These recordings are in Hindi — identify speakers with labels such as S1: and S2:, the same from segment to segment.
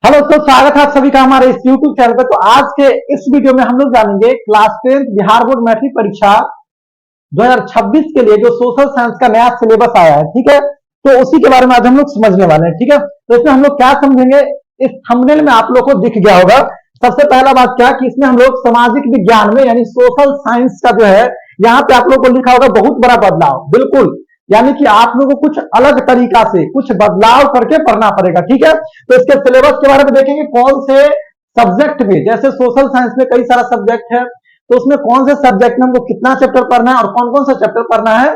S1: हेलो, तो स्वागत है आप सभी का हमारे इस यूट्यूब चैनल पे। तो आज के इस वीडियो में हम लोग जानेंगे क्लास 10 बिहार बोर्ड मैट्रिक परीक्षा 2026 के लिए जो सोशल साइंस का नया सिलेबस आया है, ठीक है। तो उसी के बारे में आज हम लोग समझने वाले हैं, ठीक है। तो इसमें हम लोग क्या समझेंगे, इस थंबनेल में आप लोग को दिख गया होगा। सबसे पहला बात क्या कि इसमें हम लोग सामाजिक विज्ञान में यानी सोशल साइंस का जो है, यहाँ पे आप लोग को लिखा होगा बहुत बड़ा बदलाव, बिल्कुल। यानी कि आप लोगों को कुछ अलग तरीका से कुछ बदलाव करके पढ़ना पड़ेगा, ठीक है। तो इसके सिलेबस के बारे में देखेंगे, कौन से सब्जेक्ट में, जैसे सोशल साइंस में कई सारा सब्जेक्ट है, तो उसमें कौन से सब्जेक्ट में हमको कितना चैप्टर पढ़ना है और कौन कौन सा चैप्टर पढ़ना है,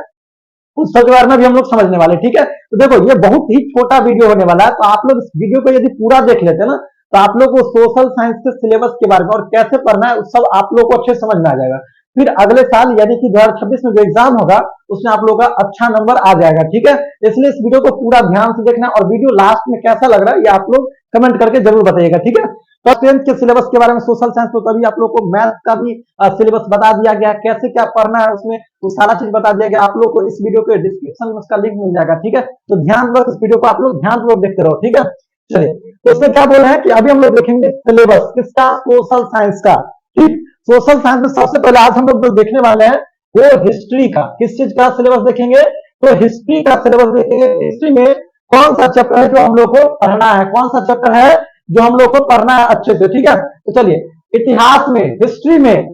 S1: उस सब के बारे में भी हम लोग समझने वाले, ठीक है। तो देखो, ये बहुत ही छोटा वीडियो होने वाला है, तो आप लोग इस वीडियो को यदि पूरा देख लेते हैं ना, तो आप लोग को सोशल साइंस के सिलेबस के बारे में और कैसे पढ़ना है उस सब आप लोग को अच्छे समझ में आ जाएगा। फिर अगले साल यानी कि 2026 में जो एग्जाम होगा उसमें आप लोगों का अच्छा नंबर आ जाएगा, ठीक है। इसलिए इस वीडियो को पूरा ध्यान से देखना, और वीडियो लास्ट में कैसा लग रहा है ये आप लोग कमेंट करके जरूर बताइएगा, ठीक है। तो 10th के सिलेबस के बारे में सोशल साइंस, तो तभी आप लोग को मैथ का भी सिलेबस बता दिया गया, कैसे क्या पढ़ना है उसमें वो सारा चीज बता दिया गया। आप लोग को इस वीडियो के डिस्क्रिप्शन में उसका लिंक मिल जाएगा, ठीक है। तो ध्यानपूर्वक इस वीडियो को आप लोग ध्यानपूर्वक देखते रहो, ठीक है। चलिए, तो इसमें क्या बोल रहे हैं कि अभी हम लोग देखेंगे सिलेबस किसका, सोशल साइंस का, ठीक। सोशल साइंस में सबसे पहले आज हम लोग जो देखने वाले हैं वो हिस्ट्री का, किस चीज का सिलेबस देखेंगे, तो हिस्ट्री का सिलेबस देखेंगे। हिस्ट्री में कौन सा चैप्टर है जो हम लोग को पढ़ना है, कौन सा चैप्टर है जो हम लोग को पढ़ना है अच्छे से, ठीक है। तो चलिए, इतिहास में, हिस्ट्री में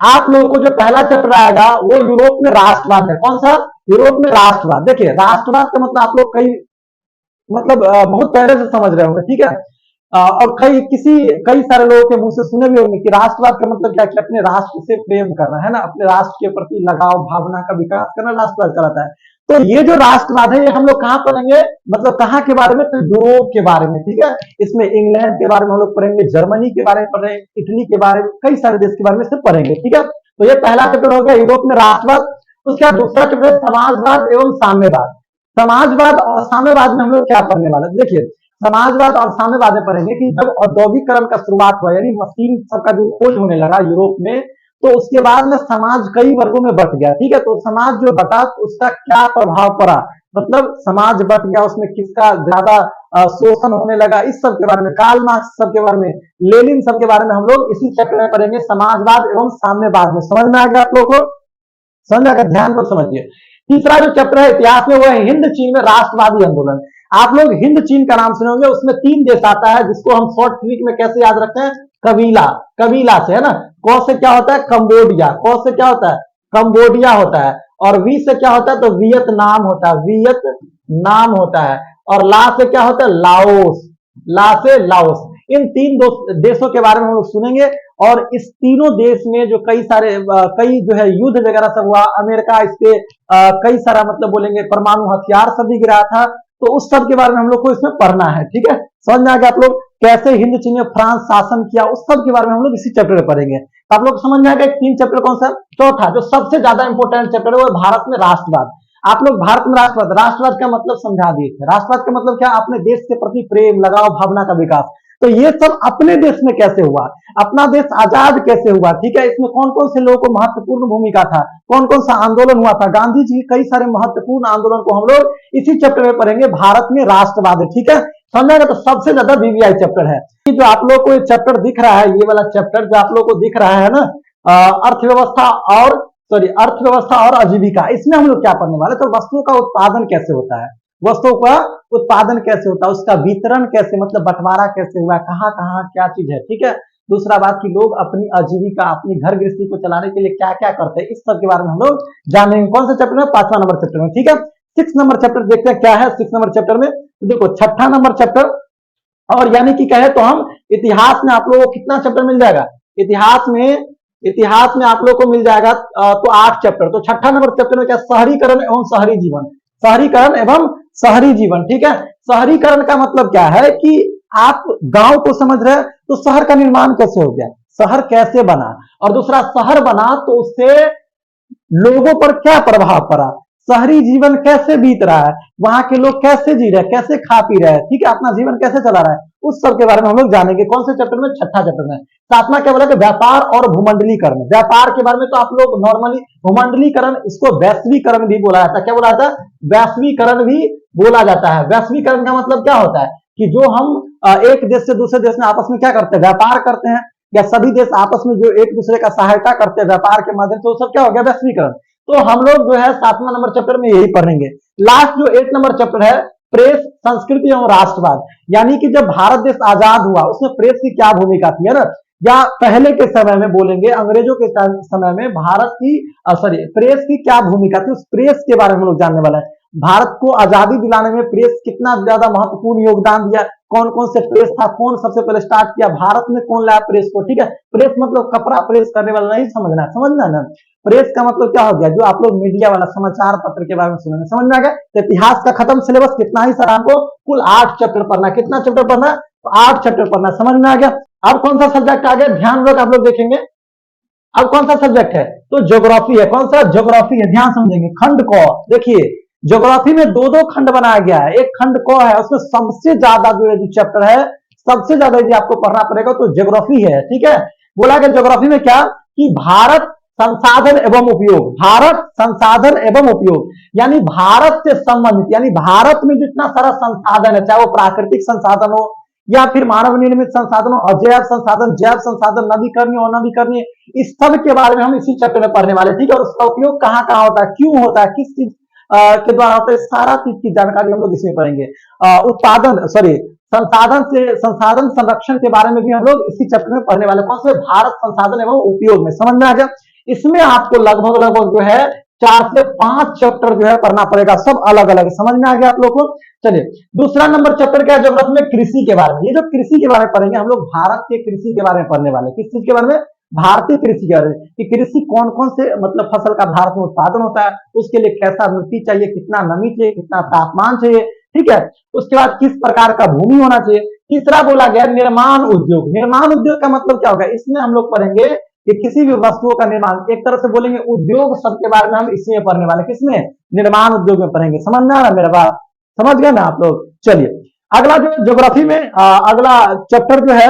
S1: आप लोगों को जो पहला चैप्टर आएगा वो यूरोप में राष्ट्रवाद है। कौन सा, यूरोप में राष्ट्रवाद। देखिए, राष्ट्रवाद का मतलब आप लोग बहुत पहले से समझ रहे होंगे, ठीक है। और कई सारे लोगों के मुंह से सुने भी होंगे कि राष्ट्रवाद का मतलब क्या, कि अपने राष्ट्र से प्रेम करना है ना, अपने राष्ट्र के प्रति लगाव भावना का विकास करना राष्ट्रवाद कहलाता है। तो ये जो राष्ट्रवाद है ये हम लोग कहाँ पढ़ेंगे, मतलब कहाँ के बारे में, तो यूरोप के बारे में, ठीक है। इसमें इंग्लैंड के बारे में हम लोग पढ़ेंगे, जर्मनी के बारे में पढ़ेंगे, इटली के बारे में, कई सारे देश के बारे में से पढ़ेंगे, ठीक है। तो ये पहला चैप्टर हो गया यूरोप में राष्ट्रवाद। उसका दूसरा चैप्टर समाजवाद एवं साम्यवाद। समाजवाद और साम्यवाद में हम लोग क्या पढ़ने वाले, देखिए समाजवाद और साम्यवाद में पढ़ेंगे कि जब औद्योगिकरण का शुरुआत हुआ, यानी मशीन सबका जो खोज होने लगा यूरोप में, तो उसके बाद में समाज कई वर्गों में बट गया, ठीक है। तो समाज जो बटा उसका क्या प्रभाव पड़ा, मतलब समाज बट गया, उसमें किसका ज्यादा शोषण होने लगा, इस सब के बारे में, कार्ल मार्क्स सब के बारे में, लेनिन सब के बारे में हम लोग इसी चैप्टर में पढ़ेंगे, समाजवाद एवं साम्यवाद में। समझ में आ गया आप लोग को, समझ आएगा, ध्यान को समझिए। तीसरा जो चैप्टर है इतिहास में वो है हिंद चीन में राष्ट्रवादी आंदोलन। आप लोग हिंद चीन का नाम सुने होंगे, उसमें 3 देश आता है जिसको हम शॉर्ट ट्रिक में कैसे याद रखते हैं, कबीला, कबीला से, है ना। क से क्या होता है, कंबोडिया, क से क्या होता है, कंबोडिया होता है, और वी से क्या होता है, तो वियतनाम होता है, वियतनाम होता है, और ला से क्या होता है, लाओस, ला से लाओस। इन 3 देशों के बारे में हम लोग सुनेंगे, और इस तीनों देश में जो कई जो है युद्ध वगैरह सब हुआ, अमेरिका इस पे कई सारा मतलब बोलेंगे परमाणु हथियार सब भी गिराया था, तो उस सब के बारे में हम लोग को इसमें पढ़ना है, ठीक है। समझ में आ गया आप लोग, कैसे हिंद चीन में फ्रांस शासन किया, उस सब के बारे में हम लोग इसी चैप्टर में पढ़ेंगे। तो आप लोग समझ में आएगा 3 चैप्टर कौन सा। चौथा जो सबसे ज्यादा इंपॉर्टेंट चैप्टर है वो भारत में राष्ट्रवाद। आप लोग भारत में राष्ट्रवाद, राष्ट्रवाद का मतलब समझा दिए थे। राष्ट्रवाद का मतलब क्या, अपने देश के प्रति प्रेम लगाव भावना का विकास। तो ये सब अपने देश में कैसे हुआ, अपना देश आजाद कैसे हुआ, ठीक है। इसमें कौन कौन से लोगों को महत्वपूर्ण भूमिका था, कौन कौन सा आंदोलन हुआ था, गांधी जी कई सारे महत्वपूर्ण आंदोलन को हम लोग इसी चैप्टर में पढ़ेंगे, भारत में राष्ट्रवाद है, ठीक है। समझेगा, तो सबसे ज्यादा वीवीआई चैप्टर है। जो आप लोग को ये चैप्टर दिख रहा है, ये वाला चैप्टर जो आप लोग को दिख रहा है ना, अर्थव्यवस्था और आजीविका, इसमें हम लोग क्या पढ़ने वाले, तो वस्तुओं का उत्पादन कैसे होता है, वस्तुओं का उत्पादन कैसे होता है, उसका वितरण कैसे, मतलब बंटवारा कैसे हुआ, कहाँ कहाँ क्या चीज है, ठीक है। दूसरा बात कि लोग अपनी आजीविका, अपनी घर गृहस्थी को चलाने के लिए क्या क्या करते हैं, इस सब के बारे में हम लोग जानेंगे। कौन सा चैप्टर में, 5वां नंबर चैप्टर में, ठीक है। 6 नंबर चैप्टर देखते हैं क्या है 6 नंबर चैप्टर में। तो देखो 6ठा नंबर चैप्टर, और यानी कि कहे तो हम इतिहास में आप लोगों को कितना चैप्टर मिल जाएगा, इतिहास में आप लोग को मिल जाएगा तो 8 चैप्टर। तो 6ठा नंबर चैप्टर में क्या, शहरीकरण एवं शहरी जीवन, शहरीकरण एवं शहरी जीवन, ठीक है। शहरीकरण का मतलब क्या है कि आप गांव को समझ रहे हैं, तो शहर का निर्माण कैसे हो गया, शहर कैसे बना, और दूसरा शहर बना तो उससे लोगों पर क्या प्रभाव पड़ा, शहरी जीवन कैसे बीत रहा है, वहां के लोग कैसे जी रहे हैं, कैसे खा पी रहे हैं, ठीक है, अपना जीवन कैसे चला रहा है, उस सब के बारे में हम लोग जानेंगे। कौन से चैप्टर में, 6ठा चैप्टर में। 7वां क्या बोला कि व्यापार और भूमंडलीकरण। व्यापार के बारे में तो आप लोग नॉर्मली भूमंडलीकरण, इसको वैश्वीकरण भी बोला जाता है। क्या बोला जाता है, वैश्वीकरण भी बोला जाता है। वैश्वीकरण का मतलब क्या होता है कि जो हम एक देश से दूसरे देश में आपस में क्या करते हैं, व्यापार करते हैं, या सभी देश आपस में जो एक दूसरे का सहायता करते हैं व्यापार के माध्यम से, वो सब क्या हो गया, वैश्वीकरण। तो हम लोग जो है 7वां नंबर चैप्टर में यही पढ़ेंगे। लास्ट जो 8 नंबर चैप्टर है, प्रेस, संस्कृति एवं राष्ट्रवाद, यानी कि जब भारत देश आजाद हुआ उसमें प्रेस की क्या भूमिका थी, है ना, या पहले के समय में बोलेंगे अंग्रेजों के समय में भारत की सॉरी प्रेस की क्या भूमिका थी, उस प्रेस के बारे में हम लोग जानने वाला है। भारत को आजादी दिलाने में प्रेस कितना ज्यादा महत्वपूर्ण योगदान दिया, कौन कौन से प्रेस था, कौन सबसे पहले स्टार्ट किया, भारत में कौन लाया प्रेस को, ठीक है। प्रेस मतलब कपड़ा प्रेस करने वाला नहीं समझना ना। प्रेस का मतलब क्या हो गया, जो आप लोग मीडिया वाला समाचार पत्र के बारे में सुनेंगे, समझ में आ गया। तो इतिहास का खत्म, सिलेबस कितना ही सर, आपको कुल 8 चैप्टर पढ़ना। कितना चैप्टर पढ़ना, तो 8 चैप्टर पढ़ना, समझ में आ गया। अब कौन सा सब्जेक्ट आ गया, ध्यान रख, आप लोग देखेंगे अब कौन सा सब्जेक्ट है, तो ज्योग्राफी है। कौन सा, ज्योग्राफी है, ध्यान समझेंगे। खंड क, देखिए ज्योग्राफी में दो खंड बनाया गया है, एक खंड क है, उसमें सबसे ज्यादा जो चैप्टर है, सबसे ज्यादा यदि आपको पढ़ना पड़ेगा तो ज्योग्राफी है, ठीक है। बोला गया ज्योग्राफी में क्या, कि भारत संसाधन एवं उपयोग, भारत संसाधन एवं उपयोग, यानी भारत से संबंधित, यानी भारत में जितना सारा संसाधन है, चाहे वो प्राकृतिक संसाधन हो या फिर मानव निर्मित संसाधन हो, अजैव संसाधन, जैव संसाधन, नवीकरणीय और नवीकरणीय, इस सब के बारे में हम इसी चैप्टर में पढ़ने वाले, ठीक है। और उसका उपयोग कहाँ कहाँ होता है, क्यों होता है, किस चीज के द्वारा होता है, सारा चीज की जानकारी हम लोग इसमें पढ़ेंगे। उत्पादन सॉरी संसाधन संरक्षण के बारे में भी हम लोग इसी चैप्टर में पढ़ने वाले। कौन से, भारत संसाधन एवं उपयोग में, समझ में आ गया। इसमें आपको लगभग जो है 4 से 5 चैप्टर जो है पढ़ना पड़ेगा, सब अलग अलग, समझ में आ गया आप लोगों को। चलिए दूसरा नंबर चैप्टर क्या है, ज्योग्राफी में कृषि के बारे में। ये जो कृषि के बारे में पढ़ेंगे हम लोग, भारत के कृषि के बारे में पढ़ने वाले। किस चीज के बारे में, भारतीय कृषि के बारे में, कि कृषि कौन कौन से मतलब फसल का भारत में उत्पादन होता है, उसके लिए कैसा मिट्टी चाहिए, कितना नमी चाहिए, कितना तापमान चाहिए, ठीक है। उसके बाद किस प्रकार का भूमि होना चाहिए। तीसरा बोला गया निर्माण उद्योग। निर्माण उद्योग का मतलब क्या होगा, इसमें हम लोग पढ़ेंगे कि किसी भी वस्तुओं का निर्माण, एक तरह से बोलेंगे उद्योग सब के बारे में हम इसमें पढ़ने वाले। किसमें, निर्माण उद्योग में पढ़ेंगे, समझ में आ रहा है मेरा बात, समझ गए ना आप लोग। चलिए अगला जो ज्योग्राफी में अगला चैप्टर जो है,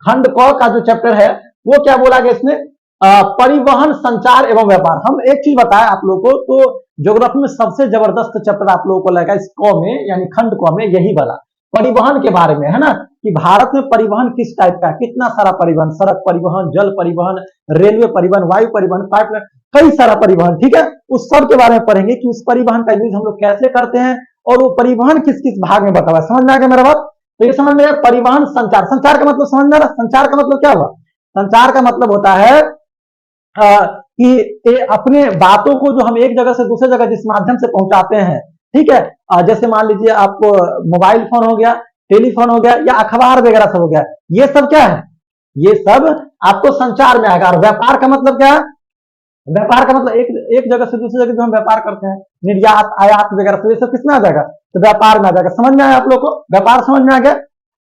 S1: खंड क का जो चैप्टर है, वो क्या बोला गया इसमें, परिवहन, संचार एवं व्यापार। हम एक चीज बताएं आप लोगों को, तो ज्योग्राफी में सबसे जबरदस्त चैप्टर आप लोगों को लगा इस क में, यानी खंड क में, यही वाला परिवहन के बारे में, है ना, कि भारत में परिवहन किस टाइप का, कितना सारा परिवहन, सड़क परिवहन, जल परिवहन, रेलवे परिवहन, वायु परिवहन, पाइपलाइन, कई सारा परिवहन, ठीक है। उस सब के बारे में पढ़ेंगे कि उस परिवहन का यूज हम लोग कैसे करते हैं, और वो परिवहन किस किस भाग में बता हुआ है, समझ में आ गया मेरा बात। तो ये समझ में आया, परिवहन, संचार। संचार का मतलब समझ में आ रहा, संचार का मतलब क्या हुआ, संचार का मतलब होता है कि अपने बातों को जो हम एक जगह से दूसरे जगह जिस माध्यम से पहुंचाते हैं, ठीक है। जैसे मान लीजिए आपको मोबाइल फोन हो गया, टेलीफोन हो गया, या अखबार वगैरह सब हो गया, ये सब क्या है, ये सब आपको संचार में आएगा। और व्यापार का मतलब क्या है, व्यापार का मतलब एक जगह से दूसरी जगह जो हम व्यापार करते हैं, निर्यात आयात वगैरह, तो ये सब किसमें आ जाएगा, तो व्यापार में आ जाएगा। समझ में आया आप लोग को, व्यापार समझ में आ गया।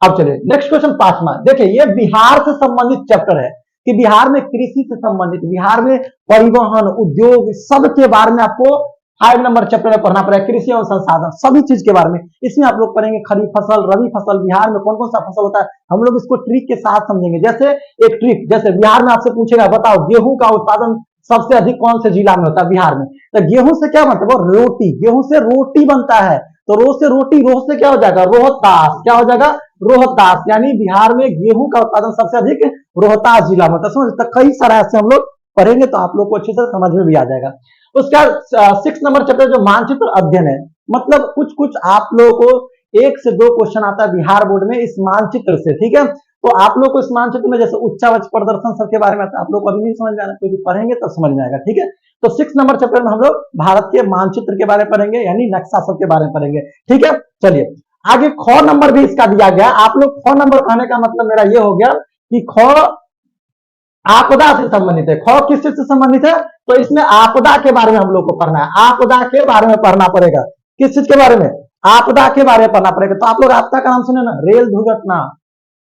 S1: अब चलिए नेक्स्ट क्वेश्चन 5वां, देखिए ये बिहार से संबंधित चैप्टर है, कि बिहार में कृषि से संबंधित, बिहार में परिवहन, उद्योग, सब के बारे में आपको 5 नंबर चैप्टर में पढ़ना पड़ेगा। कृषि और संसाधन, सभी चीज के बारे में इसमें आप लोग पढ़ेंगे। खरीफ फसल, रबी फसल, बिहार में कौन कौन सा फसल होता है, हम लोग इसको ट्रिक के साथ समझेंगे। जैसे एक ट्रिक, जैसे बिहार में आपसे पूछेगा, बताओ गेहूं का उत्पादन सबसे अधिक कौन से जिला में होता है, बिहार में। तो गेहूं से क्या बनता है, रोटी, गेहूं से रोटी बनता है। तो रोज से रोटी, रोज से क्या हो जाएगा, रोहतास, क्या हो जाएगा, रोहतास, यानी बिहार में गेहूं का उत्पादन सबसे अधिक रोहतास जिला में होता है। समझ, कई सारा ऐसे हम लोग पढ़ेंगे तो आप लोग को अच्छे से समझ में भी आ जाएगा। उसका 6 नंबर चैप्टर जो मानचित्र अध्ययन है, मतलब कुछ कुछ आप लोगों को 1 से 2 क्वेश्चन आता है बिहार बोर्ड में इस मानचित्र से, ठीक है। तो आप लोग को इस मानचित्र में जैसे उच्चावच प्रदर्शन सबके बारे में आप लोग को अभी नहीं समझ में आना, क्योंकि पढ़ेंगे तो समझ में आएगा, ठीक है। तो 6 नंबर चैप्टर में हम लोग भारत के मानचित्र के बारे में पढ़ेंगे, यानी नक्शा सब के बारे में पढ़ेंगे, ठीक है। चलिए आगे ख नंबर भी इसका दिया गया। आप लोग ख नंबर कहने का मतलब मेरा ये हो गया कि ख आपदा से संबंधित है। ख किस चीज से संबंधित है, तो इसमें आपदा के बारे में हम लोग को पढ़ना है, आपदा के बारे में पढ़ना पड़ेगा। किस चीज के बारे में, आपदा के बारे में पढ़ना पड़ेगा। तो आप लोग आपदा का नाम सुने ना, रेल दुर्घटना,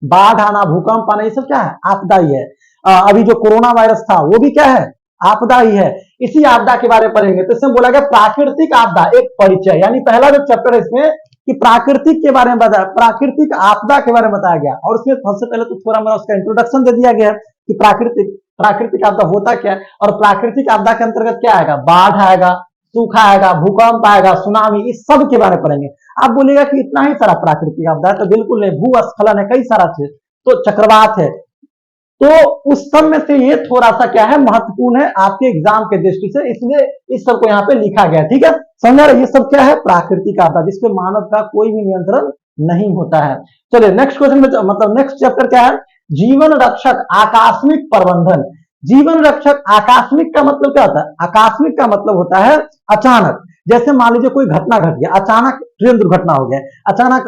S1: बाढ़ आना, भूकंप आना, ये सब क्या है, आपदा ही है। अभी जो कोरोना वायरस था वो भी क्या है, आपदा ही है। इसी आपदा के बारे में पढ़ेंगे। तो इसमें बोला गया प्राकृतिक आपदा एक परिचय, यानी पहला जो चैप्टर है इसमें कि प्राकृतिक के बारे में बताया, प्राकृतिक आपदा के बारे में बताया गया। और उसमें सबसे पहले तो थोड़ा मेरा उसका इंट्रोडक्शन दे दिया गया कि प्राकृतिक आपदा होता क्या है, और प्राकृतिक आपदा के अंतर्गत क्या आएगा, बाढ़ आएगा, सूखा आएगा, भूकंप आएगा, सुनामी, इस सब के बारे में पढ़ेंगे। आप बोलेगा कि इतना ही सारा प्राकृतिक आपदा है, तो बिल्कुल नहीं, भूस्खलन है, कई सारा चीज, तो चक्रवात है। तो उस सब में से ये थोड़ा सा क्या है, महत्वपूर्ण है आपके एग्जाम के दृष्टि से, इसलिए इस सब को यहाँ पे लिखा गया, ठीक है। समझा रहे, ये सब क्या है, प्राकृतिक आपदा, जिसपे मानव का कोई भी नियंत्रण नहीं होता है। चलिए नेक्स्ट क्वेश्चन में, मतलब नेक्स्ट चैप्टर क्या है, जीवन रक्षक आकस्मिक प्रबंधन। जीवन रक्षक आकस्मिक का मतलब क्या होता है, आकस्मिक का मतलब होता है अचानक। जैसे मान लीजिए कोई घटना घट गया, अचानक ट्रेन दुर्घटना हो गया, अचानक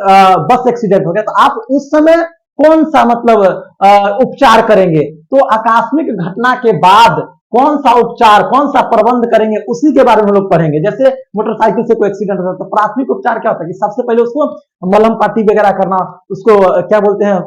S1: बस एक्सीडेंट हो गया, तो आप उस समय कौन सा मतलब उपचार करेंगे, तो आकस्मिक घटना के बाद कौन सा उपचार, कौन सा प्रबंध करेंगे, उसी के बारे में हम लोग पढ़ेंगे। जैसे मोटरसाइकिल से कोई एक्सीडेंट होता है, तो प्राथमिक उपचार क्या होता है कि सबसे पहले उसको मलहम पट्टी वगैरह करना, उसको क्या बोलते हैं,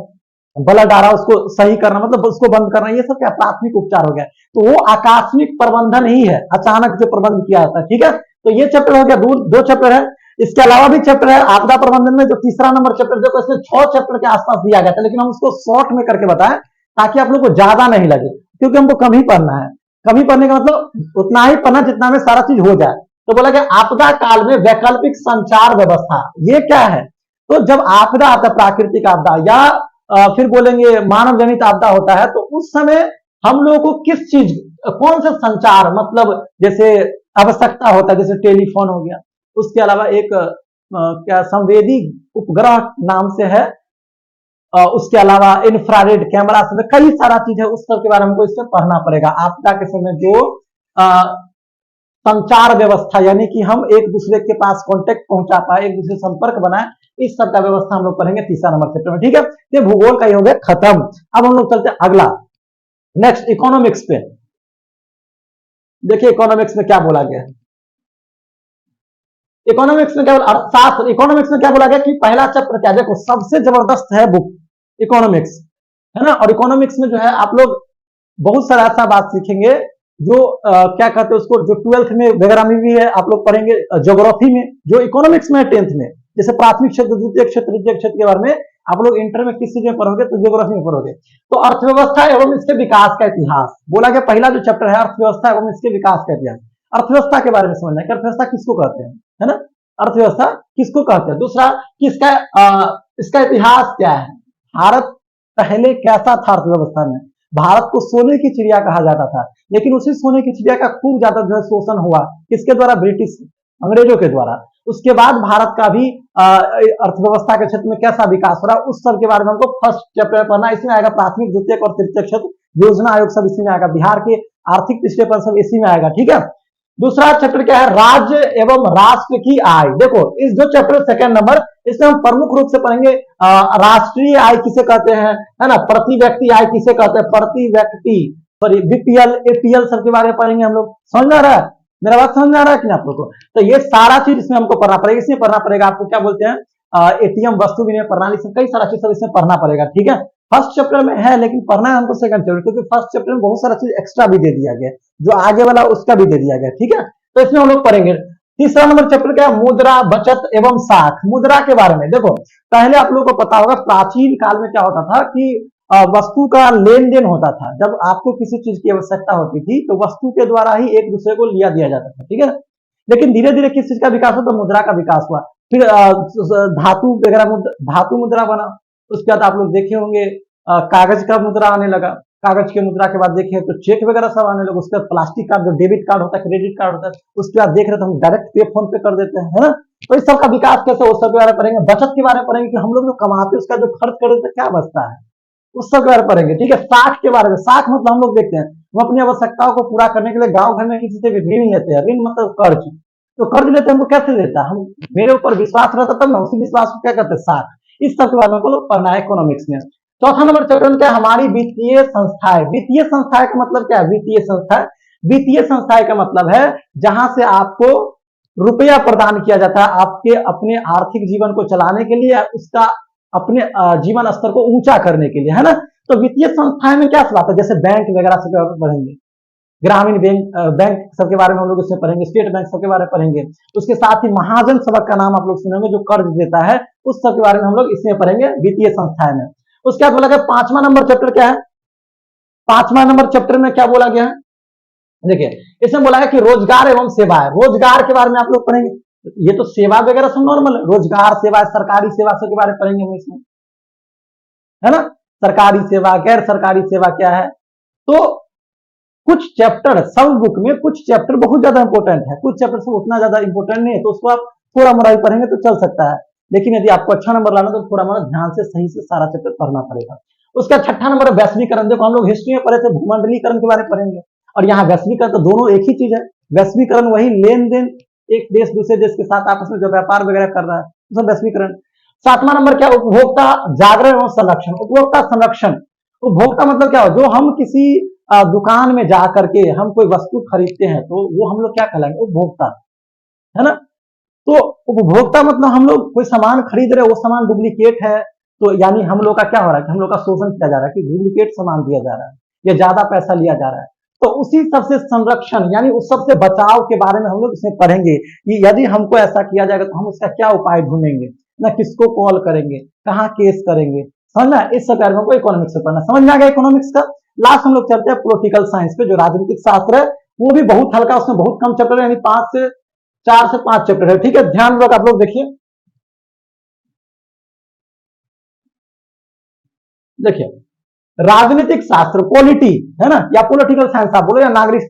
S1: ब्लड आ रहा उसको सही करना, मतलब उसको बंद करना, ये सब क्या प्राथमिक उपचार हो गया। तो वो आकस्मिक प्रबंधन ही है, अचानक जो प्रबंध किया जाता है, ठीक है। तो ये चैप्टर हो गया, दो चैप्टर है। इसके अलावा भी चैप्टर है आपदा प्रबंधन में, जो तीसरा नंबर चैप्टर, देखो इसमें 6 चैप्टर के आसपास दिया गया था, लेकिन हम उसको शॉर्ट में करके बताएं ताकि आप लोग को ज्यादा नहीं लगे, क्योंकि हमको कम ही पढ़ना है। कम ही पढ़ने का मतलब उतना ही पढ़ना जितना में सारा चीज हो जाए। तो बोला कि आपदा काल में वैकल्पिक संचार व्यवस्था, ये क्या है, तो जब आपदा आता है, प्राकृतिक आपदा या फिर बोलेंगे मानव जनित आपदा होता है, तो उस समय हम लोगों को किस चीज, कौन सा संचार, मतलब जैसे आवश्यकता होता है, जैसे टेलीफोन हो गया, उसके अलावा एक क्या संवेदी उपग्रह नाम से है, उसके अलावा इंफ्रारेड कैमरा से, कई सारा चीज है, उस सब के बारे में हमको इससे पढ़ना पड़ेगा। आपदा के समय जो संचार व्यवस्था, यानी कि हम एक दूसरे के पास कांटेक्ट पहुंचा पाए, एक दूसरे संपर्क बनाए, इस सब का व्यवस्था हम लोग पढ़ेंगे तीसरा नंबर चैप्टर में, ठीक है। ये भूगोल का ही हो गया खत्म। अब हम लोग चलते हैं अगला, नेक्स्ट इकोनॉमिक्स पे। देखिए इकोनॉमिक्स में क्या बोला गया है, इकोनॉमिक्स में क्या बोला, अर्थशास्त्र, इकोनॉमिक्स में क्या बोला गया कि पहला चैप्टर क्या, देखो सबसे जबरदस्त है बुक इकोनॉमिक्स, है ना। और इकोनॉमिक्स में जो है आप लोग बहुत सारा ऐसा बात सीखेंगे जो क्या कहते हैं उसको, जो 12th में वगैरह में भी है, आप लोग पढ़ेंगे ज्योग्राफी में, जो इकोनॉमिक्स में है 10th में, जैसे प्राथमिक क्षेत्र, द्वितीय क्षेत्र, तृतीय क्षेत्र के बारे में आप लोग इंटर में किस चीज में पढ़ोगे, तो ज्योग्राफी में पढ़ोगे। तो अर्थव्यवस्था एवं इसके विकास का इतिहास बोला गया, पहला जो चैप्टर है अर्थव्यवस्था एवं इसके विकास का इतिहास। अर्थव्यवस्था के बारे में समझना है कि अर्थव्यवस्था किसको कहते हैं, है ना, अर्थव्यवस्था किसको कहते हैं। दूसरा कि इसका इतिहास क्या है, भारत पहले कैसा था अर्थव्यवस्था में, भारत को सोने की चिड़िया कहा जाता था, लेकिन उसी सोने की चिड़िया का खूब ज्यादा जो है शोषण हुआ, किसके द्वारा, ब्रिटिश अंग्रेजों के द्वारा। उसके बाद भारत का भी अर्थव्यवस्था के क्षेत्र में कैसा विकास हो रहा है, उस सब के बारे में हमको फर्स्ट चैप्टर पढ़ना। इसमें आएगा प्राथमिक, द्वितीय और तृतीय क्षेत्र, योजना आयोग सब इसी में आएगा, बिहार के आर्थिक पिछड़ेपन सब इसी में आएगा, ठीक है। दूसरा चैप्टर क्या है, राज्य एवं राष्ट्र की आय। देखो इस जो चैप्टर सेकंड नंबर, इसमें हम प्रमुख रूप से पढ़ेंगे राष्ट्रीय आय किसे कहते हैं, है ना, प्रति व्यक्ति आय किसे कहते हैं, प्रति व्यक्ति, सॉरी बीपीएल एपीएल सब के बारे में पढ़ेंगे हम लोग। समझ में आ रहा है, मेरा बात समझ में आ रहा है कि नहीं आप लोग को। तो ये सारा चीज इसमें हमको पढ़ना पड़ेगा, इसमें पढ़ना पड़ेगा आपको क्या बोलते हैं, एटीएम वस्तु विनिमय प्रणाली से कई सारा चीज सब इसमें पढ़ना पड़ेगा, ठीक है। फर्स्ट चैप्टर में है, लेकिन पढ़ना है हमको सेकंड चैप्टर, क्योंकि फर्स्ट चैप्टर में बहुत सारा चीज एक्स्ट्रा भी दे दिया गया, जो आगे वाला उसका भी दे दिया गया, ठीक है। तो इसमें हम लोग पढ़ेंगे। तीसरा नंबर चैप्टर क्या है, मुद्रा, बचत एवं साख। मुद्रा के बारे में देखो, पहले आप लोगों को पता होगा प्राचीन काल में क्या होता था कि वस्तु का लेन देन होता था। जब आपको किसी चीज की आवश्यकता होती थी तो वस्तु के द्वारा ही एक दूसरे को लिया दिया जाता था, ठीक है। लेकिन धीरे धीरे किस चीज का विकास हुआ, तो मुद्रा का विकास हुआ। फिर धातु वगैरह, धातु मुद्रा बना। उसके बाद आप लोग देखे होंगे कागज का मुद्रा आने लगा। कागज के मुद्रा के बाद देखे तो चेक वगैरह सब आने लगे। उसके बाद प्लास्टिक का जो डेबिट कार्ड होता है, क्रेडिट कार्ड होता है, उसके बाद देख रहे तो हम डायरेक्ट पे फोन पे कर देते हैं, है ना। तो इस सब का विकास कैसे, उस सब के बारे में पढ़ेंगे। बचत के बारे में पढ़ेंगे कि हम लोग जो कमाते हैं उसका जो खर्च कर देते क्या बचता है, उस सब के बारे में पढ़ेंगे, ठीक है। साख के बारे में, साख मतलब हम लोग देखते हैं हम अपनी आवश्यकताओं को पूरा करने के लिए गांव घर में किसी से ऋण लेते हैं। ऋण मतलब कर्ज। तो कर्ज लेते हैं, हमको कैसे देता है, हम मेरे ऊपर विश्वास रहता तब ना, उसी विश्वास को क्या करते हैं, साख। इस सब के बारे में हमको पढ़ना है इकोनॉमिक्स में। चौथा नंबर चैप्टर क्या है, हमारी वित्तीय संस्थाएं। वित्तीय संस्थाएं का मतलब क्या है, वित्तीय संस्था, वित्तीय संस्थाएं का मतलब है जहां से आपको रुपया प्रदान किया जाता है आपके अपने आर्थिक जीवन को चलाने के लिए, उसका अपने जीवन स्तर को ऊंचा करने के लिए, है ना। तो वित्तीय संस्थाएं में क्या बात है, जैसे बैंक वगैरह से पढ़ेंगे, ग्रामीण बैंक सबके बारे में हम लोग इसमें पढ़ेंगे, स्टेट बैंक सबके बारे में पढ़ेंगे। उसके साथ ही महाजन सबक का नाम आप लोग सुनेंगे, जो कर्ज देता है, उस सब के बारे में हम लोग इसमें पढ़ेंगे वित्तीय संस्थाएं में। उसके बाद बोला गया पांचवा नंबर चैप्टर क्या है, पांचवा नंबर चैप्टर में क्या बोला गया है, देखिए इसमें बोला है कि रोजगार एवं सेवाएं। रोजगार के बारे में आप लोग पढ़ेंगे। ये तो सेवा वगैरह सब नॉर्मल है, रोजगार सेवा, सरकारी सेवा सब के बारे में पढ़ेंगे हम इसमें, है ना। सरकारी सेवा, गैर सरकारी सेवा क्या है। तो कुछ चैप्टर सब बुक में, कुछ चैप्टर बहुत ज्यादा इंपॉर्टेंट है, कुछ चैप्टर सब उतना ज्यादा इंपॉर्टेंट नहीं है, तो उसको आप थोड़ा मोड़ा ही पढ़ेंगे तो चल सकता है। लेकिन यदि आपको अच्छा नंबर लाना तो थोड़ा मोड़ा ध्यान से सही से सारा चैप्टर पढ़ना पड़ेगा। उसका छठा नंबर है वैश्वीकरण। देखो हम लोग हिस्ट्री में पढ़े थे, भूमंडलीकरण के बारे में पढ़ेंगे, और यहाँ वैश्वीकरण, तो दोनों एक ही चीज है। वैश्वीकरण वही लेन देन, एक देश दूसरे देश के साथ आपस में जो व्यापार वगैरह कर रहा है, तो वैश्वीकरण। सातवां नंबर क्या, उपभोक्ता जागरण एवं संरक्षण। उपभोक्ता संरक्षण, उपभोक्ता मतलब क्या हो, जो हम किसी दुकान में जा करके हम कोई वस्तु खरीदते हैं तो वो हम लोग क्या कहलाएंगे, उपभोक्ता, है ना। तो उपभोक्ता मतलब हम लोग कोई सामान खरीद रहे हैं, वो सामान डुप्लीकेट है, तो यानी हम लोग का क्या हो रहा है कि हम लोग का शोषण किया जा रहा है, कि डुप्लीकेट सामान दिया जा रहा है या ज्यादा पैसा लिया जा रहा है। तो उसी सबसे संरक्षण यानी उस सबसे बचाव के बारे में हम लोग इसमें पढ़ेंगे कि यदि हमको ऐसा किया जाएगा तो हम उसका क्या उपाय ढूंढेंगे, ना किसको कॉल करेंगे, कहाँ केस करेंगे, समझना। इस सब बारे में हमको इकोनॉमिक्स से पढ़ना। समझ में आ गया इकोनॉमिक्स का। लास्ट हम लोग चलते हैं पॉलिटिकल साइंस पे, जो राजनीतिक शास्त्र है, वो भी बहुत हल्का, उसमें बहुत कम चैप्टर है, यानी 4 से 5 चैप्टर है, ठीक है। ध्यान रख आप लोग देखिए, देखिए राजनीतिक शास्त्र, पॉलिटी, है ना, या पॉलिटिकल साइंस आप बोलो, या नागरिक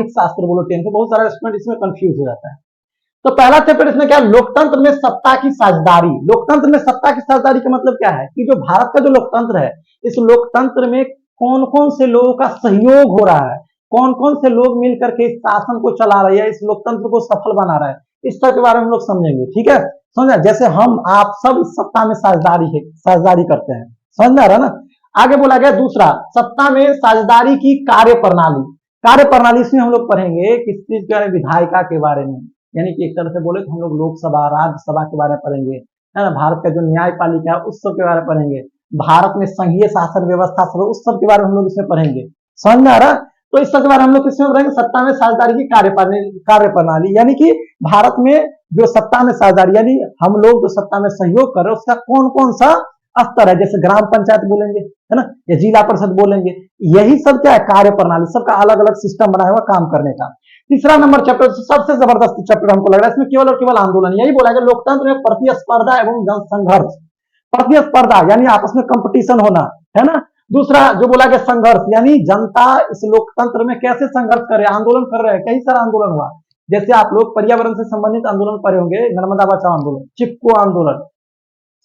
S1: शास्त्र बोलो, टेंथ में बहुत सारा स्टूडेंट इसमें कंफ्यूज हो जाता है। तो पहला चैप्टर इसमें क्या है, लोकतंत्र में सत्ता की साझेदारी। लोकतंत्र में सत्ता की साझेदारी का मतलब क्या है कि जो भारत का जो लोकतंत्र है, इस लोकतंत्र में कौन कौन से लोगों का सहयोग हो रहा है, कौन कौन से लोग मिलकर के इस शासन को चला रहे हैं, इस लोकतंत्र को सफल बना रहे हैं, इस सब के बारे में हम लोग समझेंगे, ठीक है। समझा, जैसे हम आप सब इस सत्ता में साझेदारी करते हैं, समझ में आ रहा है ना। आगे बोला गया दूसरा, सत्ता में साझेदारी की कार्य प्रणाली। कार्य प्रणाली इसमें हम लोग पढ़ेंगे किस चीज के बारे में, विधायिका के बारे में, यानी कि एक तरह से बोले तो हम लोग लोकसभा राज्यसभा के बारे में पढ़ेंगे, है ना। भारत का जो न्यायपालिका है उस सब के बारे में पढ़ेंगे, भारत में संघीय शासन व्यवस्था सब, उस सब के बारे में हम लोग इसमें पढ़ेंगे, समझ में आ रहा। तो इस सब के बारे में हम लोग किसमें पढ़ेंगे, सत्ता में साझेदारी की कार्य प्रणाली, यानी कि भारत में जो सत्ता में साझेदारी, यानी हम लोग जो सत्ता में सहयोग कर रहे हैं उसका कौन कौन सा स्तर है, जैसे ग्राम पंचायत बोलेंगे, है ना, या जिला परिषद बोलेंगे, यही सब क्या है, कार्य प्रणाली, सबका अलग अलग सिस्टम बनाया हुआ काम करने का। तीसरा नंबर चैप्टर सबसे जबरदस्त चैप्टर हमको लग रहा है, इसमें केवल और केवल आंदोलन, यही बोला गया लोकतंत्र में प्रतिस्पर्धा एवं जन संघर्ष। प्रतिस्पर्धा यानी आपस में कंपटीशन होना, है ना। दूसरा जो बोला गया संघर्ष, यानी जनता इस लोकतंत्र में कैसे संघर्ष कर रहे हैं, आंदोलन कर रहे हैं, कई सारा आंदोलन हुआ। जैसे आप लोग पर्यावरण से संबंधित आंदोलन पढ़े होंगे, नर्मदा बचाओ आंदोलन, चिपको आंदोलन,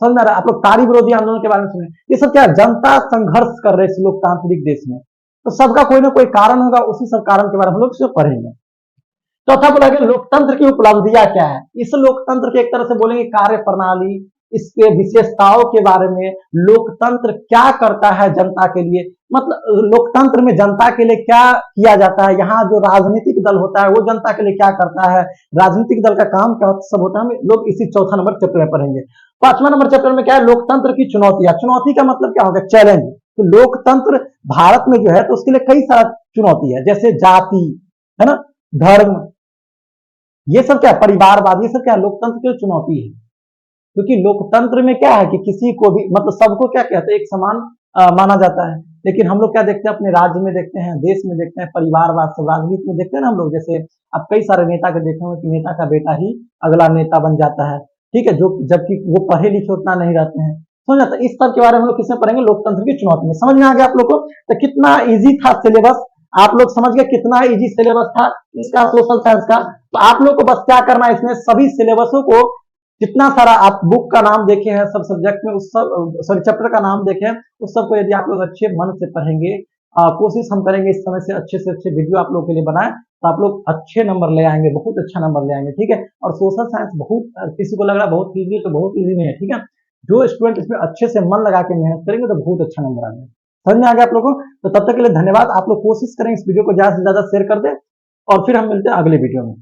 S1: समझ में आ रहा है। आप लोग तारी विरोधी आंदोलन के बारे में सुने, ये सब क्या है, जनता संघर्ष कर रहे हैं इस लोकतांत्रिक देश में, तो सबका कोई ना कोई कारण होगा, उसी सब कारण के बारे में हम लोग इसमें पढ़ेंगे। चौथा बोला गया लोकतंत्र की उपलब्धियां क्या है। इस लोकतंत्र के एक तरह से बोलेंगे कार्य प्रणाली, इसके विशेषताओं के बारे में, लोकतंत्र क्या करता है जनता के लिए, मतलब लोकतंत्र में जनता के लिए क्या किया जाता है, यहाँ जो राजनीतिक दल होता है वो जनता के लिए क्या करता है, राजनीतिक दल का काम क्या सब होता है, हम लोग इसी चौथा नंबर चैप्टर में पढ़ेंगे। पांचवा नंबर चैप्टर में क्या है, लोकतंत्र की चुनौतियां। चुनौती का मतलब क्या होगा, चैलेंज। तो लोकतंत्र भारत में जो है तो उसके लिए कई सारा चुनौती है, जैसे जाति, है ना, धर्म, ये सब क्या, परिवारवाद, ये सब क्या लोकतंत्र की चुनौती है। क्योंकि लोकतंत्र में क्या है कि किसी को भी, मतलब सबको क्या कहते हैं, एक समान माना जाता है। लेकिन हम लोग क्या देखते हैं, अपने राज्य में देखते हैं, देश में देखते हैं, परिवारवाद सब राजनीति में देखते हैं ना हम लोग। जैसे अब कई सारे नेता के देखे होंगे कि नेता का बेटा ही अगला नेता बन जाता है, ठीक है, जो जबकि वो पढ़े लिखे उतना नहीं रहते हैं, समझ आता है। इस सब के बारे में हम लोग किसमें पढ़ेंगे, लोकतंत्र की चुनौती में। समझ में आ गया आप लोग को, तो कितना इजी था सिलेबस, आप लोग समझ गए कितना इजी सिलेबस था इसका, सोशल साइंस का। तो आप लोग को बस क्या करना है, इसमें सभी सिलेबसों को, जितना सारा आप बुक का नाम देखे हैं सब सब्जेक्ट में, उस सब सॉरी चैप्टर का नाम देखे हैं, उस सबको यदि आप लोग अच्छे मन से पढ़ेंगे, कोशिश हम करेंगे इस समय से अच्छे वीडियो आप लोग के लिए बनाएं, तो आप लोग अच्छे नंबर ले आएंगे, बहुत अच्छा नंबर ले आएंगे, ठीक है। और सोशल साइंस बहुत, किसी को लग रहा है बहुत ईजी, तो बहुत ईजी नहीं है, ठीक है। जो स्टूडेंट इसमें अच्छे से मन लगा के मेहनत करेंगे तो बहुत अच्छा नंबर आएंगे। समझ में आ गया आप लोगों को। तो तब तक के लिए धन्यवाद। आप लोग कोशिश करें इस वीडियो को ज्यादा से ज्यादा शेयर कर दें, और फिर हम मिलते हैं अगले वीडियो में।